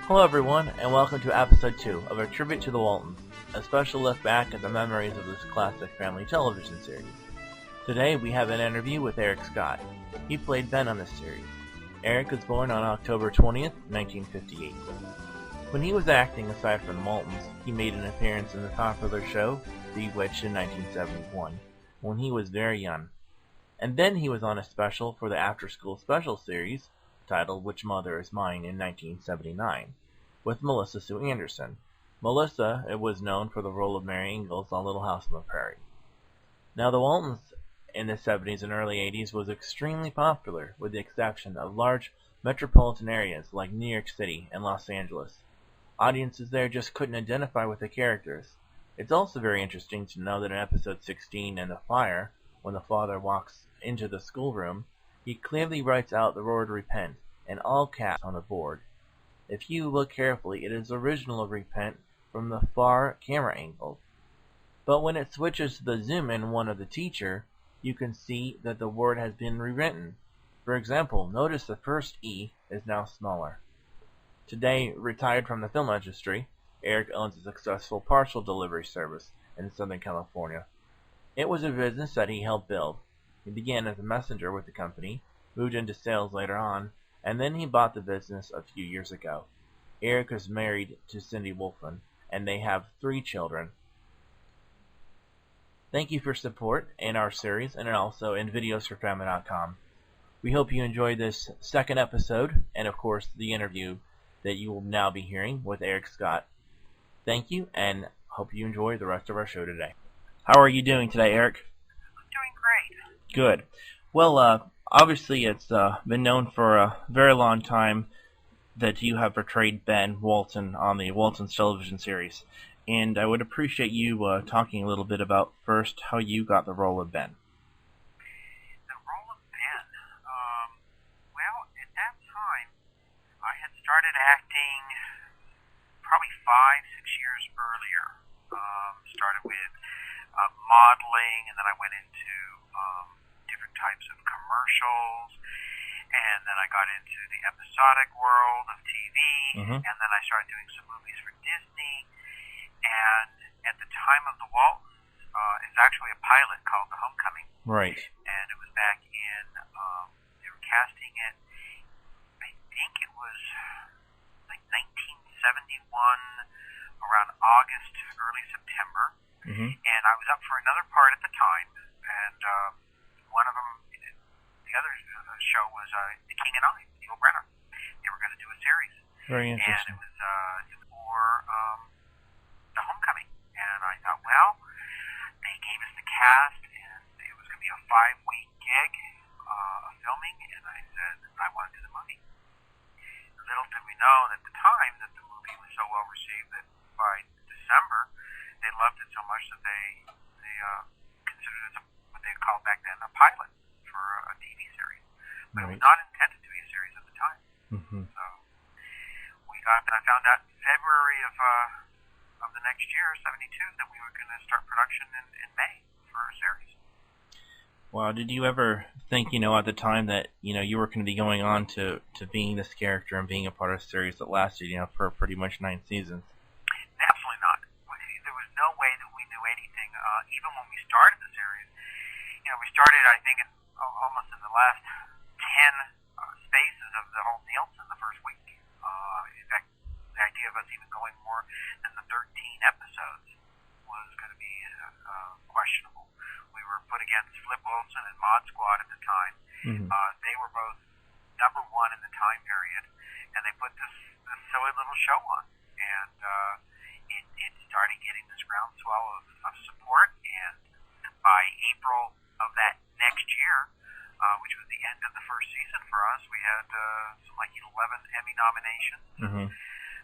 Hello everyone, and welcome to episode 2 of our tribute to the Waltons, a special look back at the memories of this classic family television series. Today we have an interview with Eric Scott. He played Ben on this series. Eric was born on October 20th, 1958. When he was acting aside from the Waltons, he made an appearance in the popular show Bewitched in 1971, when he was very young. And then he was on a special for the after-school special series, titled Which Mother Is Mine in 1979, with Melissa Sue Anderson. Melissa was known for the role of Mary Ingalls on Little House on the Prairie. Now the Waltons in the 70s and early 80s was extremely popular, with the exception of large metropolitan areas like New York City and Los Angeles. Audiences there just couldn't identify with the characters. It's also very interesting to know that in episode 16, In the Fire, when the father walks into the schoolroom, he clearly writes out the word repent in all caps on the board. If you look carefully, it is the original repent from the far camera angle. But when it switches to the zoom in one of the teacher, you can see that the word has been rewritten. For example, notice the first E is now smaller. Today, retired from the film industry, Eric owns a successful parcel delivery service in Southern California. It was a business that he helped build. He began as a messenger with the company, moved into sales later on, and then he bought the business a few years ago. Eric is married to Cindy Wolfman, and they have 3 children. Thank you for support in our series and also in videos4family.com. We hope you enjoyed this second episode, and of course the interview that you will now be hearing with Eric Scott. Thank you, and hope you enjoy the rest of our show today. How are you doing today, Eric? Doing great. Good. Well, obviously it's been known for a very long time that you have portrayed Ben Walton on the Waltons television series. And I would appreciate you talking a little bit about first how you got the role of Ben. The role of Ben? Well, at that time, I had started acting probably 5-6 years earlier. Started with modeling, and then I went into different types of commercials, and then I got into the episodic world of TV, and then I started doing some movies for Disney. And at the time of the Waltons, it's actually a pilot called The Homecoming. Right. And it was back in, they were casting it, I think it was like 1971, around August, early September. And I was up for another part at the time, and one of them, the other show was The King and I, Neil Brenner. They were going to do a series. Very interesting. And it was for The Homecoming. And I thought, well, they gave us the cast, and it was going to be a 5-week gig of filming, and I said, I want to do the movie. Little did we know at the time that the movie was so well received that by December, they loved it so much that they considered it what they called back then a pilot for a TV series. But it was not intended to be a series at the time. So I found out in February of the next year, 72, that we were going to start production in May for a series. Wow, did you ever think, at the time that, you were going to be going on to being this character and being a part of a series that lasted, for pretty much 9 seasons? Absolutely not. There was no way that we knew anything. Even when we started the series, we started, I think, almost in the last 10 spaces of the whole Nielsen the first week. In fact, the idea of us even going more than the 13 episodes was going to be questionable. We were put against Flip Wilson and Mod Squad at the time. They were both number 1 in the time period, and they put this silly little show on. And it started getting this groundswell of support, and by April of that next year, which was the end of the first season for us, we had some 11 Emmy nominations.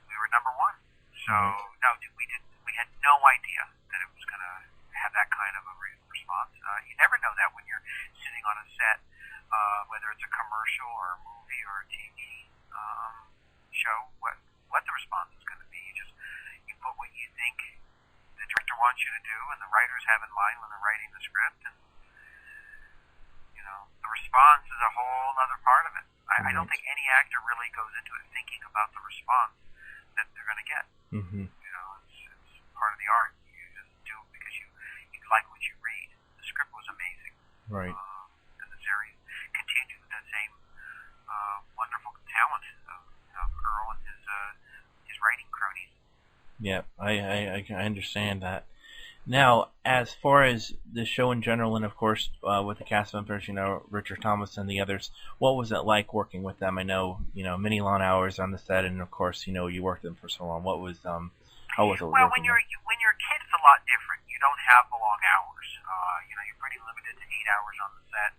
We were number 1. So no, we had no idea that it was going to have that kind of a response. You never know that when you're sitting on a set, whether it's a commercial or a movie or a TV show, what the response is going to be. You put what you think the director wants you to do, and the writers have in mind when they're writing the script, and the response is a whole other part of it. I don't think any actor really goes into it thinking about the response. that they're going to get. Mm-hmm. You know, it's part of the art. You just do it because you like what you read. The script was amazing. Right. And the series continued with that same wonderful talent of Earl and his writing cronies. Yeah, I understand that. Now, as far as the show in general, and of course with the cast members, Richard Thomas and the others, what was it like working with them? I know, many long hours on the set, and of course, you worked them for so long. What was how was it? Well, when you're a kid, it's a lot different. You don't have the long hours. You're pretty limited to 8 hours on the set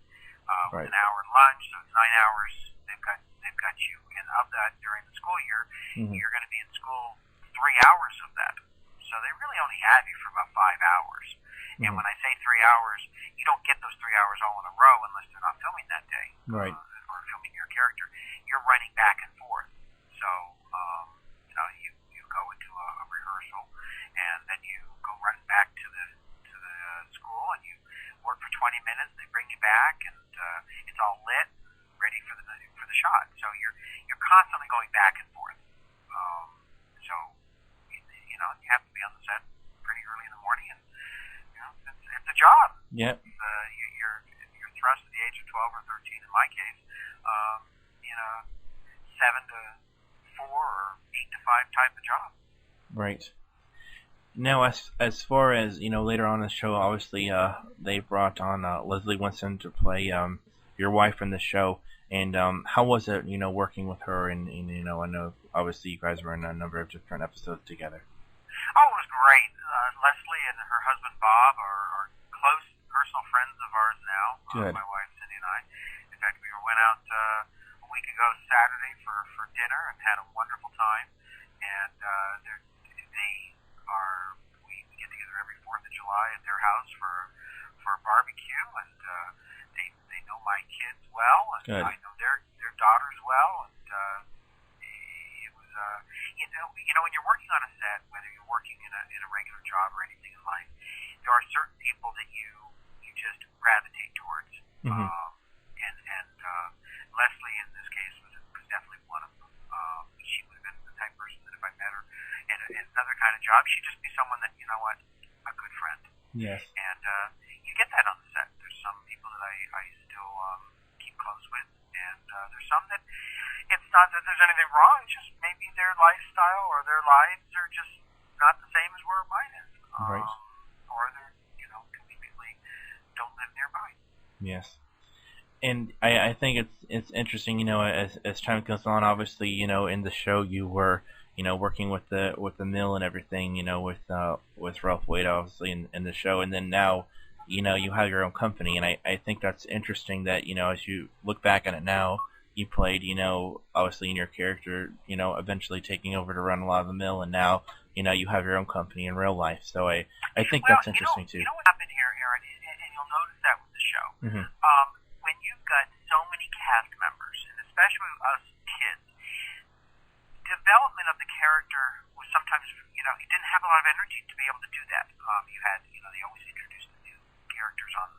with Right. an hour lunch, so it's 9 hours. They've got you, and of that during the school year, you're going to be in school 3 hours of that. So they really only have you for about 5 hours. And when I say 3 hours, you don't get those 3 hours all in a row unless they're not filming that day. Right. Or filming your character. You're running back and forth. So, you go into a rehearsal, and then you go right back to the school, and you work for 20 minutes. They bring you back, and it's all lit, ready for the shot. So you're constantly going back and forth. So you have to be on the set pretty early in the morning, and it's a job. Yep. You're thrust at the age of 12 or 13 in my case, 7 to 4 or 8 to 5 type of job. Right. Now, as far as later on in the show, obviously they brought on Leslie Winston to play your wife in the show. And how was it, working with her? And I know obviously you guys were in a number of different episodes together. Oh, it was great. Leslie and her husband Bob are close personal friends of ours now. Good. My wife Cindy and I. In fact, we went out a week ago Saturday for dinner and had a wonderful time. And we get together every 4th of July at their house for a barbecue, and they know my kids well, and Good. I know their daughters well, and it was when you're working on a set, whether you're working in a regular job or anything in life, there are certain people that you just gravitate towards. Mm-hmm. And Leslie in this case was definitely one of them. She would have been the type of person that if I met her in another kind of job, she'd just be someone that, a good friend. Yes. And you get that on the set. There's some people that I still keep close with, and there's some that it's not that there's anything wrong. It's just maybe their lifestyle or their lives are just not the same as where mine is. Right. Or they're, conveniently don't live nearby. Yes. And I think it's interesting, as time goes on. Obviously, in the show you were, working with the mill and everything, with Ralph Waite obviously in the show, and then now, you have your own company, and I think that's interesting that as you look back on it now, you played, obviously in your character, eventually taking over to run a lot of the mill, and now, you have your own company in real life. So I think that's interesting too. You know what happened here, Aaron, and you'll notice that with the show. Mm-hmm. When you've got so many cast members, and especially us kids, development of the character was sometimes, you didn't have a lot of energy to be able to do that. You had, they always introduced the new characters on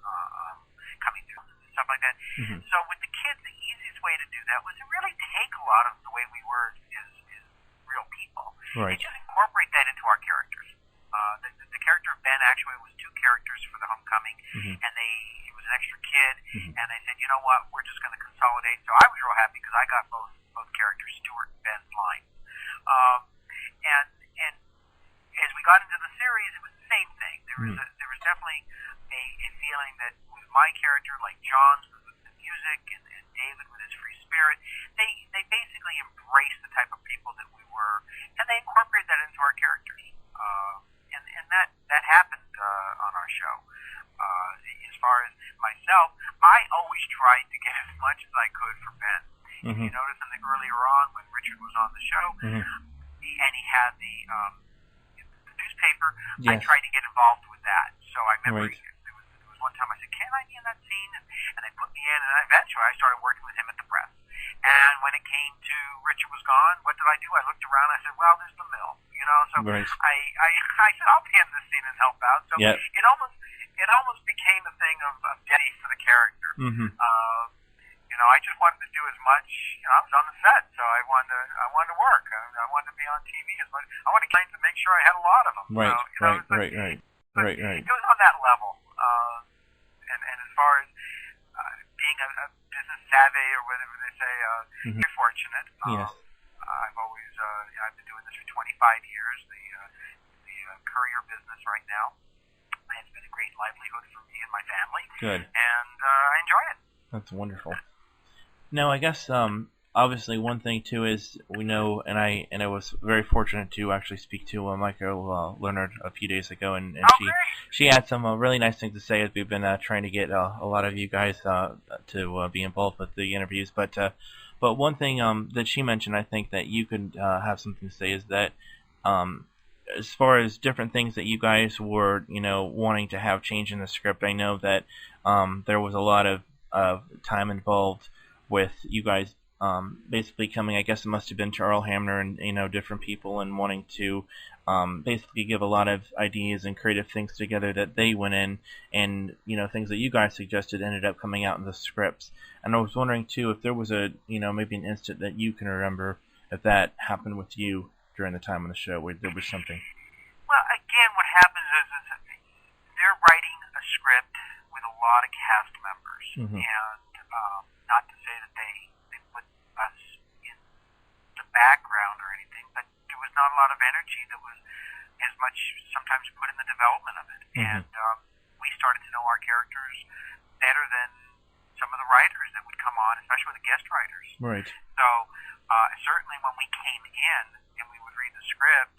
coming through and stuff like that. Mm-hmm. So with the kids, the easiest way to do that was to really take a lot of the way we were as real people, Right. and just incorporate that into our characters. The character of Ben actually was 2 characters for the homecoming, Mm-hmm. and he was an extra kid, Mm-hmm. and they said, you know what, we're just going to consolidate. So I was real happy because I got both characters, Stuart and Ben's lines. And as we got into the series, it was the same thing. There was definitely a feeling that with my character, like John's with the music, and David with his free spirit, they basically embraced the type of people that we were, and they incorporated that into our characters. And that happened on our show. As far as myself, I always tried to get as much as I could for Ben. Mm-hmm. If you notice, I think earlier on when Richard was on the show, Mm-hmm. and he had the newspaper, I Yes. tried to get involved with that. So I remember Right. there was one time I said, can I be in that scene? And they put me in, and eventually I started working with him at the press. And when it came to Richard was gone, what did I do? I looked around, and I said, well, there's the mill. So Right. I said, I'll be in this scene and help out. So Yep. it almost became a thing of duty for the character. Mm-hmm. I just wanted to do as much. I was on the set, so I wanted to work. I wanted to be on TV as much. I wanted to make sure I had a lot of them. Right, so, right. It was on that level. And as far as being a business savvy, or whatever they say, you're fortunate. Yes. I've always, I've been doing this for 25 years. The courier business right now. It's been a great livelihood for me and my family. Good. And I enjoy it. That's wonderful. Now, I guess obviously one thing too is we know, and I was very fortunate to actually speak to Michael Leonard a few days ago, and she had some really nice things to say as we've been trying to get a lot of you guys to be involved with the interviews. But one thing that she mentioned, I think that you could have something to say, is that as far as different things that you guys were, wanting to have change in the script, I know that there was a lot of time involved with you guys basically coming, I guess it must have been to Earl Hamner and different people, and wanting to basically give a lot of ideas and creative things together that they went in, and things that you guys suggested ended up coming out in the scripts. And I was wondering too if there was a maybe an instant that you can remember if that happened with you during the time on the show where there was something. Well, again, what happens is they're writing a script with a lot of cast members, and not to say that they put us in the background or anything, but there was not a lot of energy that was as much sometimes put in the development of it. And we started to know our characters better than some of the writers that would come on, especially the guest writers. Right. So certainly when we came in and we would read the script,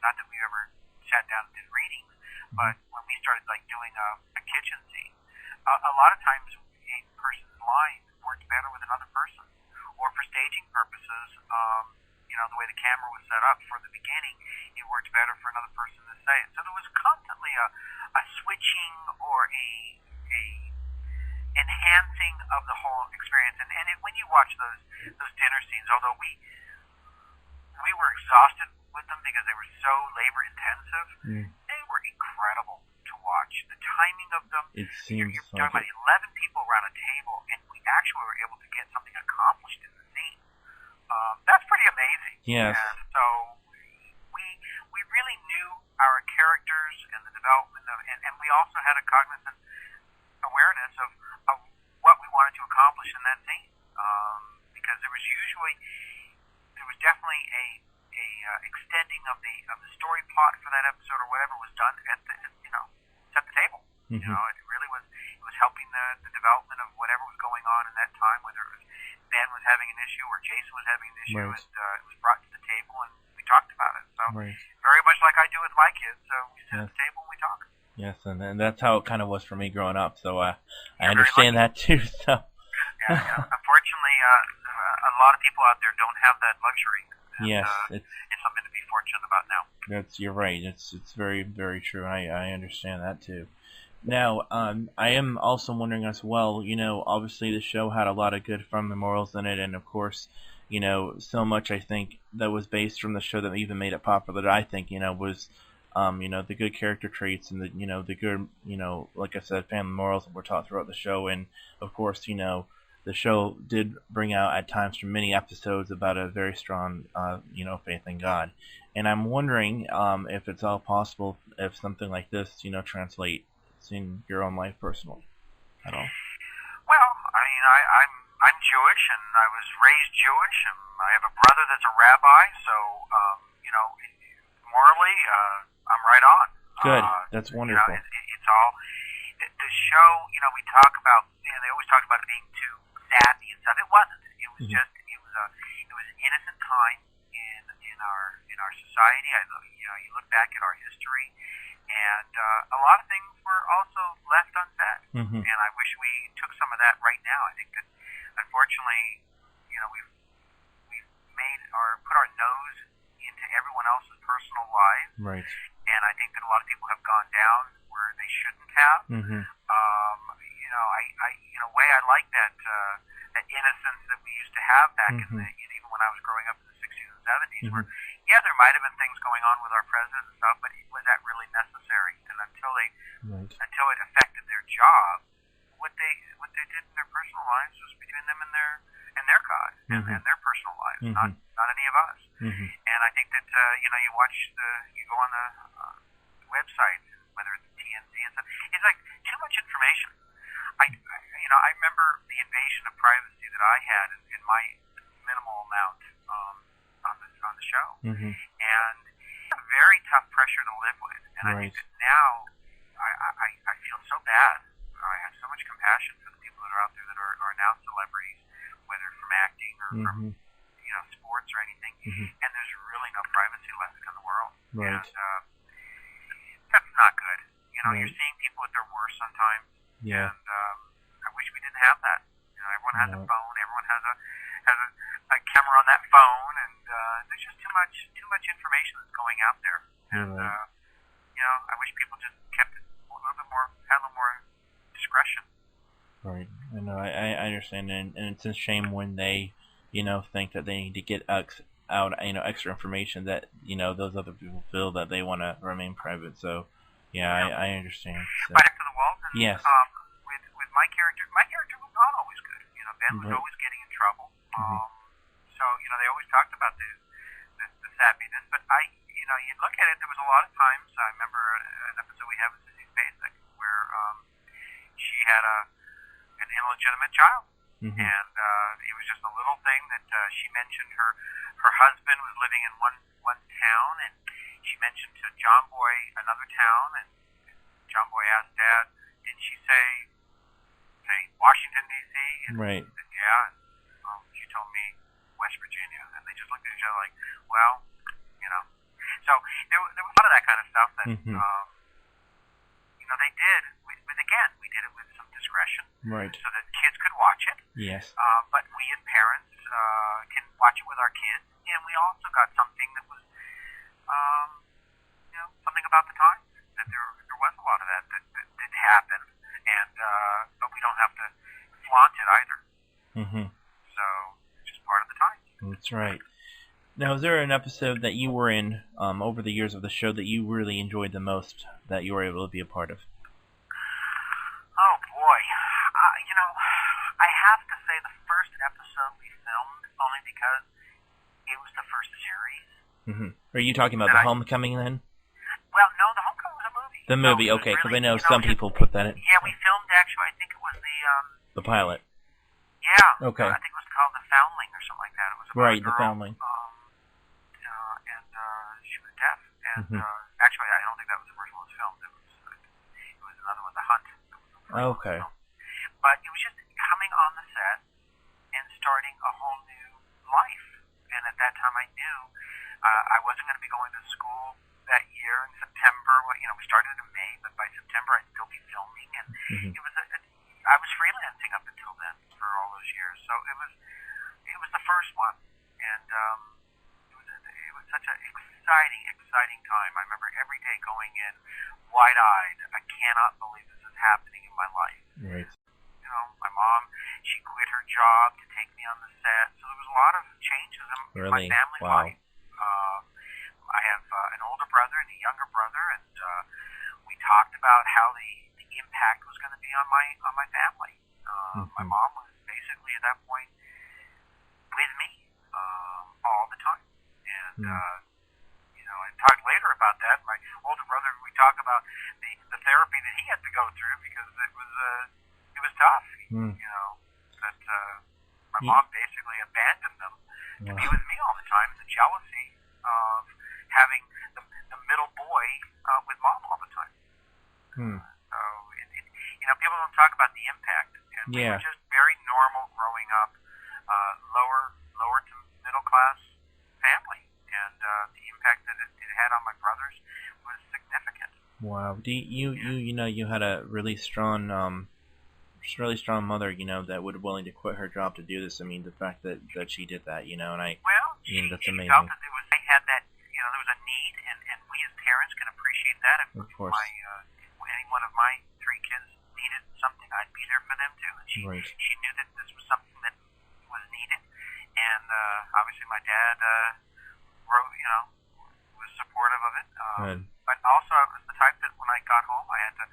not that we ever sat down and did readings, but when we started doing a kitchen scene, a lot of times a person's line worked better with another person, or for staging purposes, the way the camera was set up for the beginning, it worked better for another person to say it. So there was constantly a switching or a enhancing of the whole experience. And when you watch those dinner scenes, although we were exhausted with them because they were so labor intensive, they were incredible to watch. The timing of them, it seems you're talking about 11 people around a table, and we actually were able to get something accomplished in the scene. That's pretty amazing. Yes. And so we really knew our characters and the development of, and we also had a cognizant awareness of what we wanted to accomplish in that scene, because there was definitely a extending of the story plot for that episode, or whatever was done at the set the table. It really was helping the development of whatever was going on in that time, whether it was Ben was having an issue or Jason was having an issue. Right. It was brought to the table and we talked about it. So very much like I do with my kids. So we sit at the table and we talk. Yes, and that's how it kind of was for me growing up. So I understand that too. So unfortunately, a lot of people out there don't have that luxury. And, yes, it's something to be fortunate about now. You're right. It's very, very true. I understand that too. Now, I am also wondering as well, obviously the show had a lot of good fun memorials in it, and of course, so much I think that was based from the show that even made it popular that I think, was, the good character traits and the good, like I said, family morals that were taught throughout the show. And of course, the show did bring out at times from many episodes about a very strong, faith in God. And I'm wondering if it's all possible if something like this, translates in your own life personally at all. Well, I mean, I'm Jewish, and I was raised Jewish, and I have a brother that's a rabbi, so morally, I'm right on. Good, that's wonderful. It's all the show. We talk about. They always talk about it being too sappy and stuff. It wasn't. It was just. It was an innocent time in our society. You look back at our history. And a lot of things were also left unsaid. And I wish we took some of that right now. I think that, unfortunately, we've made or put our nose into everyone else's personal lives. Right. And I think that a lot of people have gone down where they shouldn't have. In a way, I like that innocence that we used to have back in the, even when I was growing up in the 60s and 70s, where there might have been things going on with our president and stuff, but was that really necessary? And until it affected their job, what they did in their personal lives was between them and and their personal lives, not any of us. And I think that you go on the website, whether it's TNC and stuff. It's like too much information. I remember the invasion of privacy that I had in my minimal amount on the show, and a very tough pressure to live with. And I think that now I feel so bad. I have so much compassion for the people that are out there that are now celebrities, whether from acting or from sports or anything. And there's really no privacy left in the world. And that's not good. You're seeing people at their worst sometimes. And I wish we didn't have that. Everyone has a phone. Everyone has a camera on that phone, and there's just too much information that's going out there. And I wish people just kept it a little bit more, had a little more discretion. Right. I understand, and it's a shame when they, think that they need to get out, extra information that, those other people feel that they want to remain private. So, I understand. So. Back to the Waltons. Yes. With my character was not always good. Ben was always getting in trouble. So, they always talked about the sappiness, but you look at it, there was a lot of times, I remember an episode we had with Sissy Spacek where she had an illegitimate child. And it was just a little thing that she mentioned her husband was living in one town, and she mentioned to John Boy another town, and John Boy asked Dad, didn't she say Washington, D.C.? And right. He said, yeah. And, she told me West Virginia. And they just looked at each other like, well, So there was a lot of that kind of stuff that, they did. But again, we did it with some discretion. Right. So that kids could watch it. Yes. But we as parents can watch it with our kids. And we also got something that was, something about the times. That there was a lot of that did happen. And but we don't have to flaunt it either. So it's just part of the times. That's right. Now, is there an episode that you were in over the years of the show that you really enjoyed the most that you were able to be a part of? Oh boy, I have to say the first episode we filmed only because it was the first series. Are you talking about the Homecoming then? Well, no, the Homecoming was a movie. The movie, okay, because I know some people put that in. Yeah, we filmed actually. I think it was the pilot. Yeah. Okay. I think it was called The Foundling or something like that. It was about right, a girl, The Foundling. And she was deaf. And actually, I don't think that was the first one that was filmed. It was another one, The Hunt. Okay. But it was just coming on the set and starting a whole new life. And at that time, I knew I wasn't going to be going to school that year in September. We started in May, but by September, I'd still be filming. And it was I was freelancing up until then for all those years. So it was the first one, and it was such an exciting time. I remember every day going in wide-eyed. I cannot believe this is happening in my life. Right. My mom, she quit her job to take me on the set, so there was a lot of changes in my family life. I have an older brother and a younger brother, and we talked about how the impact was going to be on my family. My mom was basically at that point with me all the time, and I talked later about that. My older brother, we talk about the therapy that he had to go through because it was tough. That my mom basically abandoned them to be with me all the time. The jealousy of having the middle boy with mom all the time. So people don't talk about the impact. And we were just very normal growing up, lower to middle class family, and the impact that it had on my brothers was significant. Wow. You had a really strong mother, that would be willing to quit her job to do this. I mean, the fact that she did that, and that's amazing. Felt that I had that, there was a need, and we as parents can appreciate that. Of course. Any one of my three kids needed something, I'd be there for them too. And she knew that this was something that was needed, and obviously my dad was supportive of it. But also, I was the type that when I got home, I had to,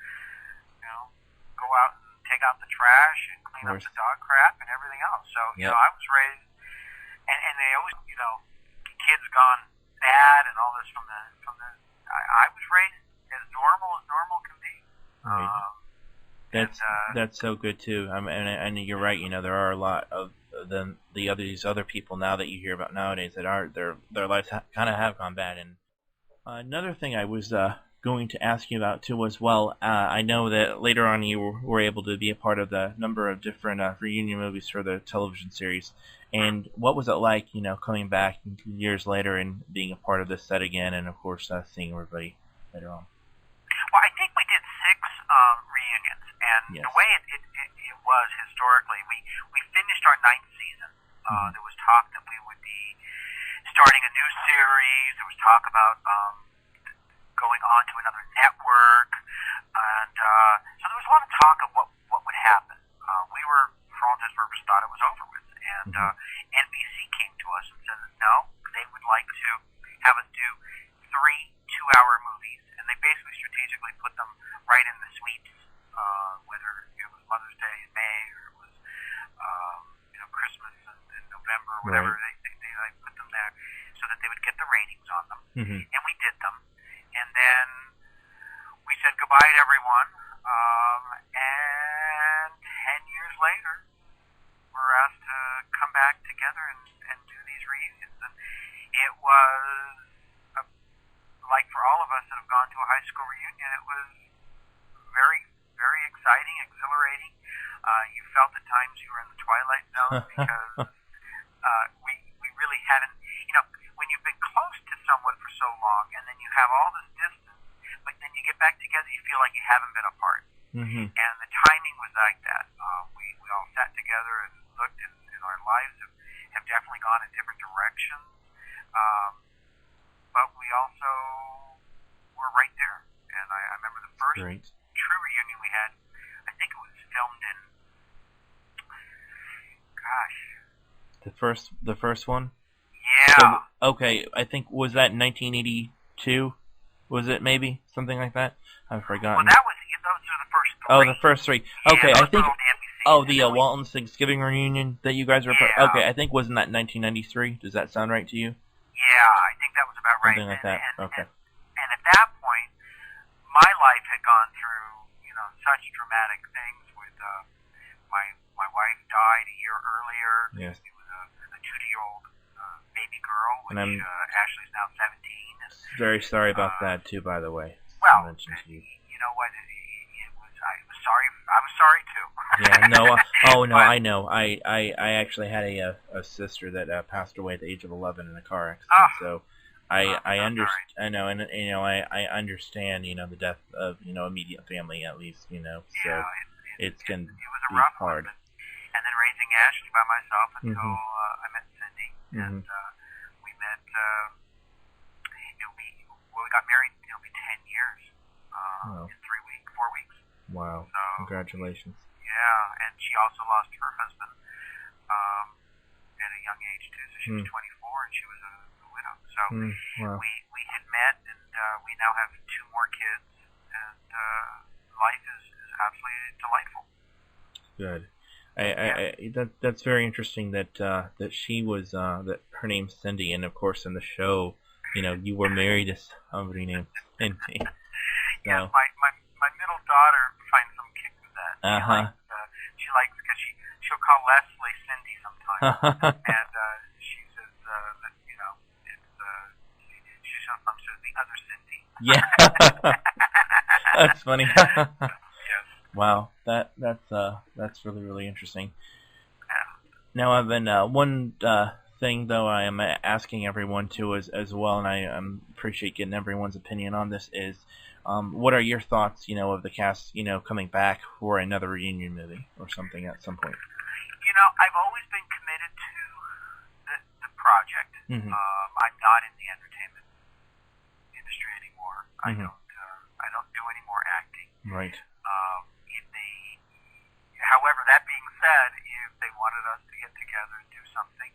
go out and take out the trash and clean up the dog crap and everything else. So, I was raised and they always, kids gone bad and all this from the. I was raised as normal can be. Right. That's so good too. I mean, and you're right. There are a lot of these other people now that you hear about nowadays that are their lives kind of have gone bad. And another thing I was going to ask you about too as well. I know that later on you were able to be a part of the number of different reunion movies for the television series. And what was it like, coming back years later and being a part of this set again, and of course seeing everybody later on? Well, I think we did 6 reunions, and yes. The way it was historically, we finished our 9th season. There was talk that we would be starting a new series. There was talk about going on to another network, and so there was a lot of talk of what would happen. We were, for all intents and purposes, thought it was over with, and NBC came to us and said that no, they would like to have us do 3 2-hour movies, and they basically strategically put them right in the sweeps, whether it was Mother's Day in May or it was Christmas in November or whatever. Right. They put them there so that they would get the ratings on them, and we did them. And then we said goodbye to everyone, and 10 years later, we're asked to come back together and do these reunions. And it was, like for all of us that have gone to a high school reunion, it was very, very exciting, exhilarating. You felt at times you were in the twilight zone because we really hadn't, when you've been close to someone for so long and then you have all this distance, but then you get back together, you feel like you haven't been apart. And the timing was like that. We all sat together and looked, and our lives have definitely gone in different directions. But we also were right there. And I remember the first true reunion we had, I think it was filmed in, the first one? Yeah. So, okay, I think, was that 1982? Was it maybe? Something like that? I've forgotten. Well, those are the first 3. Oh, the first 3. Okay, yeah, I think... the NBC, Waltons Thanksgiving reunion that you guys were... Yeah. Okay, I think, wasn't that 1993? Does that sound right to you? Yeah, I think that was about right. Something like that, okay. And at that point, my life had gone through, such dramatic things with, my wife died a year earlier. Yes. It was a 2-year-old baby girl, which Ashley's now 17. And, very sorry about that, too, by the way. Well, you know what, I was sorry, too. Yeah, no, no, I know. I actually had a sister that passed away at the age of 11 in a car accident, so I understand. I know, and I understand, the death of immediate family at least, so yeah, it can it was a be rough hard. One, and then raising Ashley by myself until I met Cindy, and we met. We got married. It'll be 10 years in 4 weeks. Wow! So, congratulations. Yeah, and she also lost her husband at a young age too. So she was 24, and she was a widow. So wow. we had met, and we now have 2 more kids, and life is absolutely delightful. Good. That's very interesting that she was that her name's Cindy, and of course in the show, you were married to somebody named Cindy. So. Yeah, my middle daughter finds some kick with that. She likes because she'll call Leslie Cindy sometimes, and she says that she sometimes says the other Cindy. Yeah, that's funny. Yes. Wow, that's really, really interesting. Yeah. Now, I've been one thing though I am asking everyone to as well, and I appreciate getting everyone's opinion on this is. What are your thoughts, of the cast, coming back for another reunion movie or something at some point? I've always been committed to the project. I'm not in the entertainment industry anymore. I don't do any more acting. Right. However, that being said, if they wanted us to get together and do something,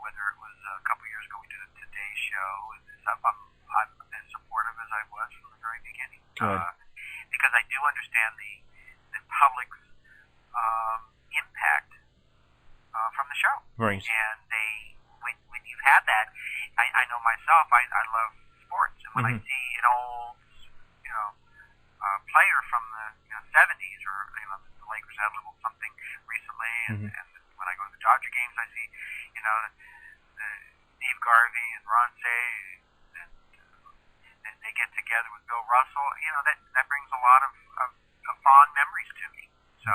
whether it was a couple years ago we did a Today Show and stuff, I'm as supportive as I was from the very beginning. Because I do understand the public's impact from the show. Right. And they had that. I know myself. I love sports, and when I see an old, player from the 70s, or the Lakers had a little something recently, and when I go to the Dodger games, I see, the Steve Garvey and Ron Say, and they get together with Bill Russell. That brings a lot of fond memories to me. So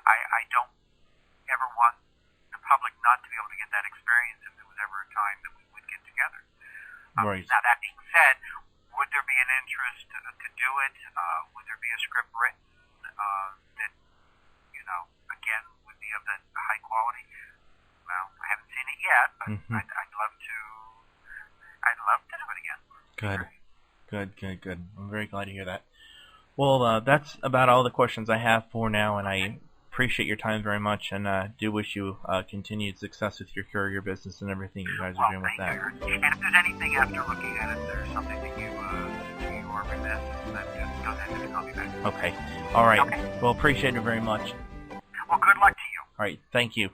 I don't ever want the public not to be able to get that experience if there was ever a time that we would get together. Right. Now, that being said, would there be an interest to do it? Would there be a script written that, again, would be of the high quality? Well, I haven't seen it yet, but I'd love to. I'd love to do it again. Good. I'm very glad to hear that. Well, that's about all the questions I have for now, and I appreciate your time very much, and do wish you continued success with your career, your business, and everything you guys are doing with that. And if there's anything after looking at it, there's something that you are remiss, then just don't hesitate to call me back. Okay. All right. Okay. Well, appreciate it very much. Well, good luck to you. All right. Thank you.